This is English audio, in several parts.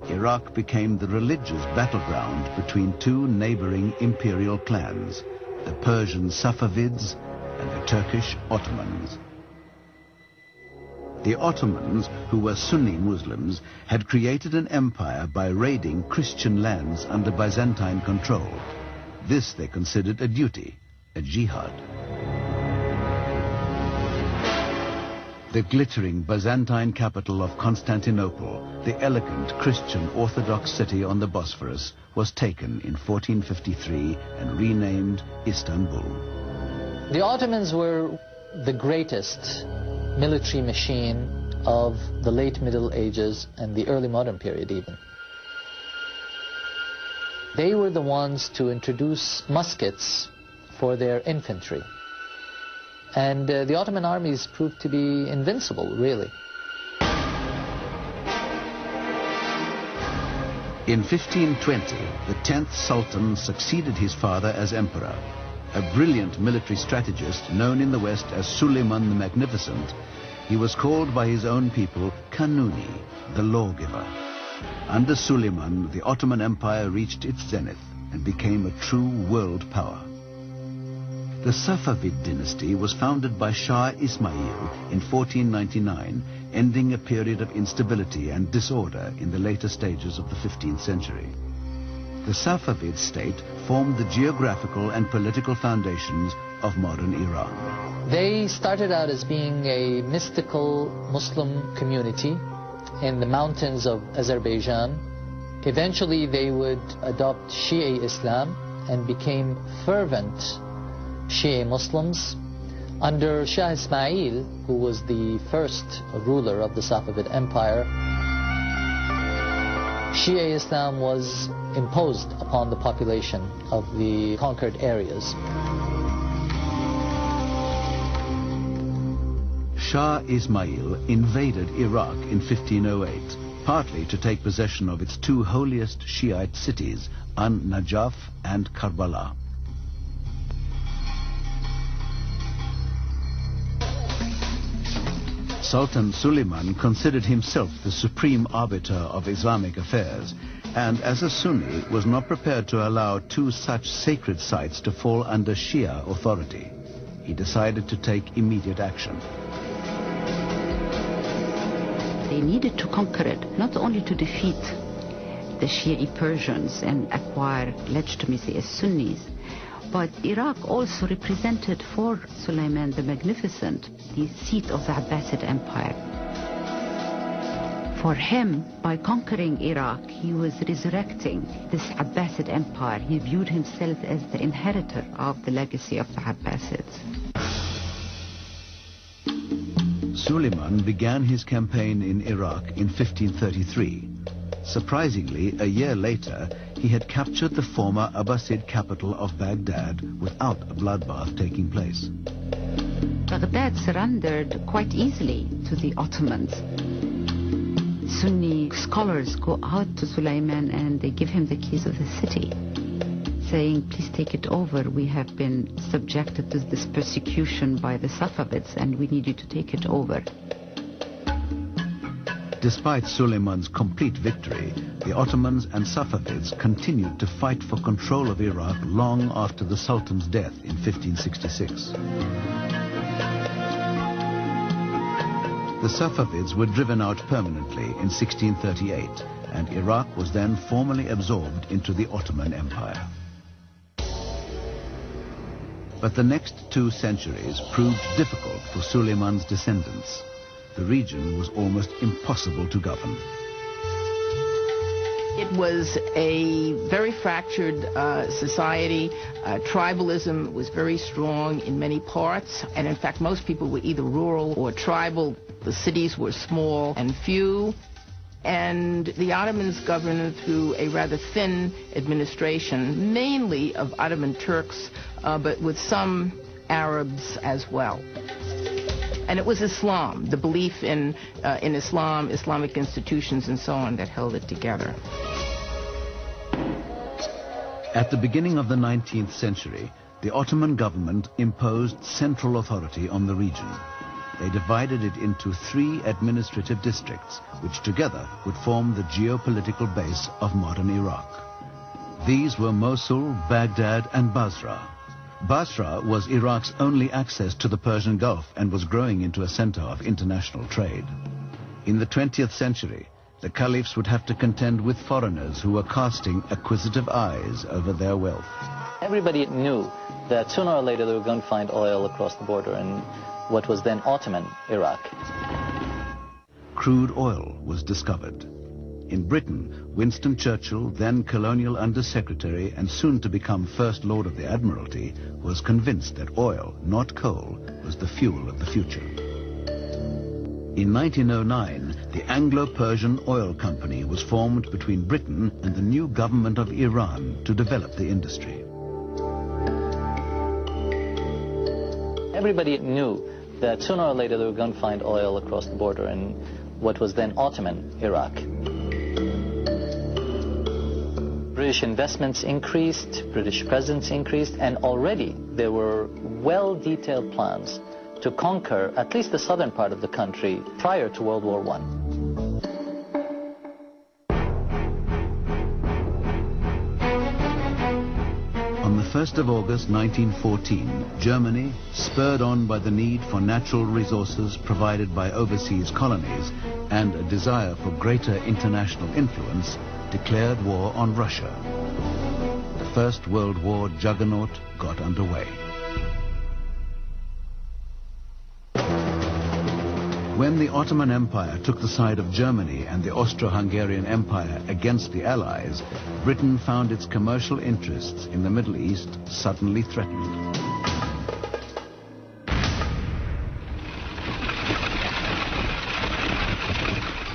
Iraq became the religious battleground between two neighboring imperial clans, the Persian Safavids and the Turkish Ottomans. The Ottomans, who were Sunni Muslims, had created an empire by raiding Christian lands under Byzantine control. This they considered a duty, a jihad. The glittering Byzantine capital of Constantinople, the elegant Christian Orthodox city on the Bosphorus, was taken in 1453 and renamed Istanbul. The Ottomans were the greatest military machine of the late Middle Ages and the early modern period even. They were the ones to introduce muskets for their infantry. And the Ottoman armies proved to be invincible, really. In 1520, the 10th Sultan succeeded his father as emperor. A brilliant military strategist known in the West as Suleiman the Magnificent, he was called by his own people Kanuni, the lawgiver. Under Suleiman, the Ottoman Empire reached its zenith and became a true world power. The Safavid dynasty was founded by Shah Ismail in 1499, ending a period of instability and disorder in the later stages of the 15th century. The Safavid state formed the geographical and political foundations of modern Iran. They started out as being a mystical Muslim community in the mountains of Azerbaijan. Eventually they would adopt Shia Islam and became fervent Shia Muslims. Under Shah Ismail, who was the first ruler of the Safavid Empire, Shia Islam was imposed upon the population of the conquered areas. Shah Ismail invaded Iraq in 1508, partly to take possession of its two holiest Shiite cities, An-Najaf and Karbala. Sultan Suleiman considered himself the supreme arbiter of Islamic affairs, and as a Sunni was not prepared to allow two such sacred sites to fall under Shia authority. He decided to take immediate action. They needed to conquer it, not only to defeat the Shia Persians and acquire legitimacy as Sunnis, but Iraq also represented for Suleiman the Magnificent the seat of the Abbasid Empire. For him, by conquering Iraq, he was resurrecting this Abbasid Empire. He viewed himself as the inheritor of the legacy of the Abbasids. Suleiman began his campaign in Iraq in 1533. Surprisingly, a year later, he had captured the former Abbasid capital of Baghdad without a bloodbath taking place. Baghdad surrendered quite easily to the Ottomans. Sunni scholars go out to Suleiman and they give him the keys of the city, saying, please take it over. We have been subjected to this persecution by the Safavids and we need you to take it over. Despite Suleiman's complete victory, the Ottomans and Safavids continued to fight for control of Iraq long after the Sultan's death in 1566. The Safavids were driven out permanently in 1638, and Iraq was then formally absorbed into the Ottoman Empire. But the next 2 centuries proved difficult for Suleiman's descendants. The region was almost impossible to govern. It was a very fractured society. Tribalism was very strong in many parts, and in fact most people were either rural or tribal. The cities were small and few, and the Ottomans governed through a rather thin administration, mainly of Ottoman Turks, but with some Arabs as well. And it was Islam, the belief in Islam, Islamic institutions and so on that held it together. At the beginning of the 19th century, the Ottoman government imposed central authority on the region. they divided it into 3 administrative districts, which together would form the geopolitical base of modern Iraq. These were Mosul, Baghdad, and Basra. Basra was Iraq's only access to the Persian Gulf and was growing into a center of international trade. In the 20th century, the caliphs would have to contend with foreigners who were casting acquisitive eyes over their wealth. Everybody knew that sooner or later they were going to find oil across the border in what was then Ottoman Iraq. Crude oil was discovered. In Britain, Winston Churchill, then colonial undersecretary and soon to become First Lord of the Admiralty, was convinced that oil, not coal, was the fuel of the future. In 1909, the Anglo-Persian Oil Company was formed between Britain and the new government of Iran to develop the industry. Everybody knew that sooner or later they were going to find oil across the border in what was then Ottoman Iraq. British investments increased, British presence increased, and already there were well-detailed plans to conquer at least the southern part of the country prior to World War I. On the 1st of August 1914, Germany, spurred on by the need for natural resources provided by overseas colonies and a desire for greater international influence, declared war on Russia. The First World War juggernaut got underway. When the Ottoman Empire took the side of Germany and the Austro-Hungarian Empire against the Allies, Britain found its commercial interests in the Middle East suddenly threatened.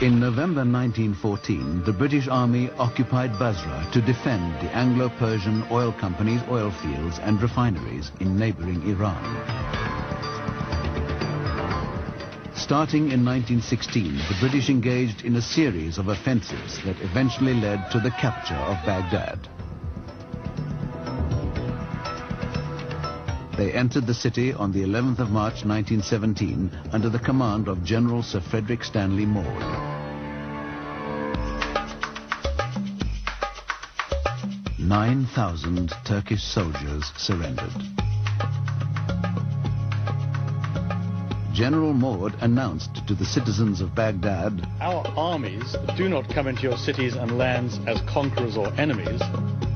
In November 1914, the British Army occupied Basra to defend the Anglo-Persian Oil Company's oil fields and refineries in neighboring Iran. Starting in 1916, the British engaged in a series of offensives that eventually led to the capture of Baghdad. They entered the city on the 11th of March 1917 under the command of General Sir Frederick Stanley Maude. 9,000 Turkish soldiers surrendered. General Maude announced to the citizens of Baghdad, "Our armies do not come into your cities and lands as conquerors or enemies,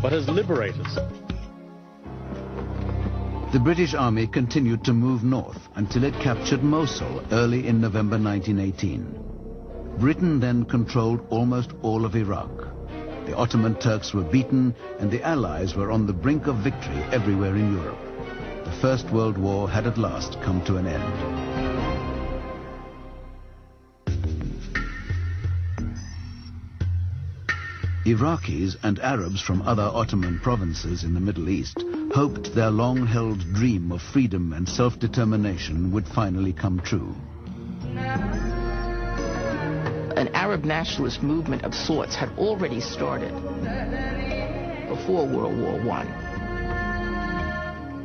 but as liberators." The British Army continued to move north until it captured Mosul early in November 1918. Britain then controlled almost all of Iraq. The Ottoman Turks were beaten and the Allies were on the brink of victory everywhere in Europe. The First World War had at last come to an end. Iraqis and Arabs from other Ottoman provinces in the Middle East hoped their long-held dream of freedom and self-determination would finally come true. An Arab nationalist movement of sorts had already started before World War I.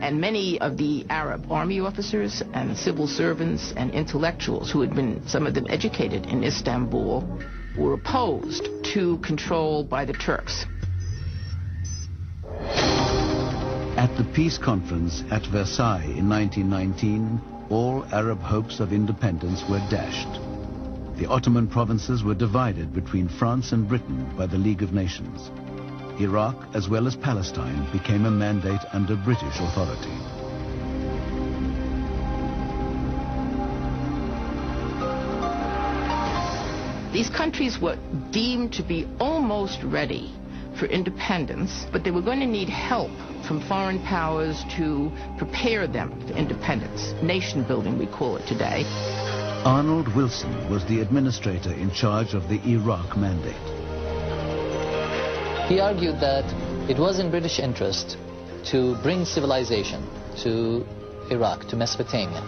And many of the Arab army officers and civil servants and intellectuals who had been, some of them educated in Istanbul, were opposed to control by the Turks. At the peace conference at Versailles in 1919, all Arab hopes of independence were dashed. The Ottoman provinces were divided between France and Britain by the League of Nations. Iraq, as well as Palestine, became a mandate under British authority. These countries were deemed to be almost ready for independence, but they were going to need help from foreign powers to prepare them for independence. Nation building, we call it today. Arnold Wilson was the administrator in charge of the Iraq mandate. He argued that it was in British interest to bring civilization to Iraq, to Mesopotamia,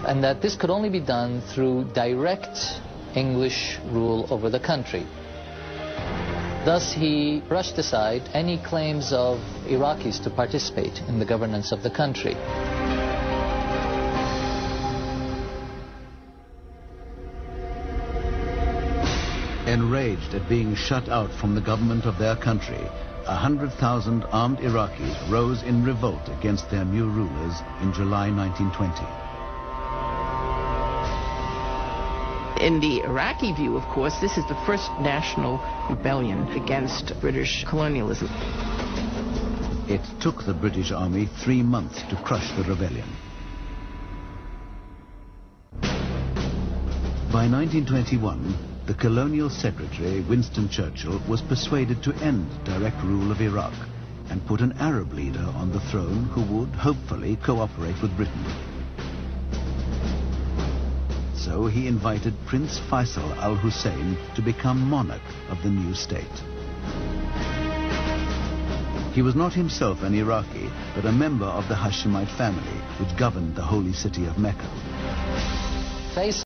and that this could only be done through direct English rule over the country. Thus, he brushed aside any claims of Iraqis to participate in the governance of the country. Enraged at being shut out from the government of their country, 100,000 armed Iraqis rose in revolt against their new rulers in July 1920. In the Iraqi view, of course, this is the first national rebellion against British colonialism. It took the British Army 3 months to crush the rebellion. By 1921, the colonial secretary, Winston Churchill, was persuaded to end direct rule of Iraq and put an Arab leader on the throne who would, hopefully, cooperate with Britain. So he invited Prince Faisal Al Hussein to become monarch of the new state. He was not himself an Iraqi, but a member of the Hashemite family, which governed the holy city of Mecca.